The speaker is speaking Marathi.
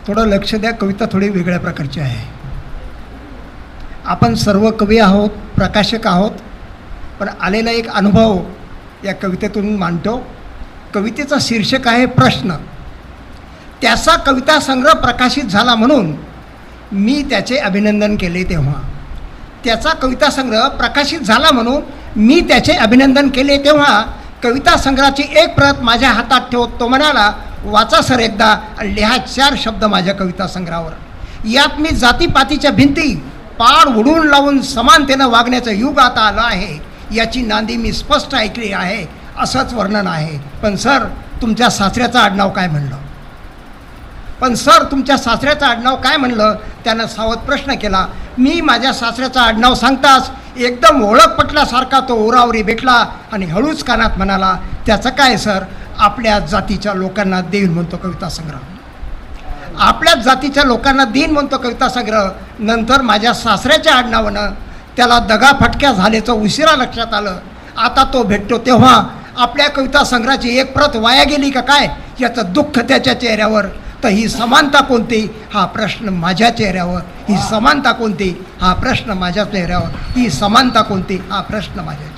थोडं लक्ष द्या, कविता थोडी वेगळ्या प्रकारची आहे. आपण सर्व कवी आहोत, प्रकाशक आहोत, पण आलेला एक अनुभव या कवितेतून मांडतो. कवितेचं शीर्षक आहे प्रश्न. त्याचा कविता संग्रह प्रकाशित झाला म्हणून मी त्याचे अभिनंदन केले तेव्हा. त्याचा कविता संग्रह प्रकाशित झाला म्हणून मी त्याचे अभिनंदन केले तेव्हा कविता संग्रहाची एक प्रत माझ्या हातात ठेवत तो म्हणाला, वाचा सर एकदा आणि लिहा 4 शब्द माझ्या कविता संग्रहावर. यात मी जातीपातीच्या भिंती पाड उडून लावून समानतेनं वागण्याचं युग आता आलं आहे, याची नांदी मी स्पष्ट ऐकली आहे, असंच वर्णन आहे. पण सर तुमच्या सासऱ्याचं आडनाव काय म्हणलं? पण सर तुमच्या सासऱ्याचं आडनाव काय म्हणलं? त्यानं सावध प्रश्न केला. मी माझ्या सासऱ्याचं आडनाव सांगताच एकदम ओळख पटल्यासारखा तो ओरावरी भेटला आणि हळूच कानात म्हणाला, त्याचं काय सर? आपल्या जातीच्या लोकांना देईन म्हणतो कविता संग्रह. आपल्याच जातीच्या लोकांना देईन म्हणतो कविता संग्रह. नंतर माझ्या सासऱ्याच्या आडनावानं त्याला दगाफटक्या झाल्याचं उशिरा लक्षात आलं. आता तो भेटतो तेव्हा आपल्या कविता संग्रहाची एक प्रत वाया गेली का काय याचं दुःख त्याच्या चेहऱ्यावर. तर ही समानता कोणती हा प्रश्न माझ्या चेहऱ्यावर. ही समानता कोणती हा प्रश्न माझ्या चेहऱ्यावर. ही समानता कोणती हा प्रश्न माझ्या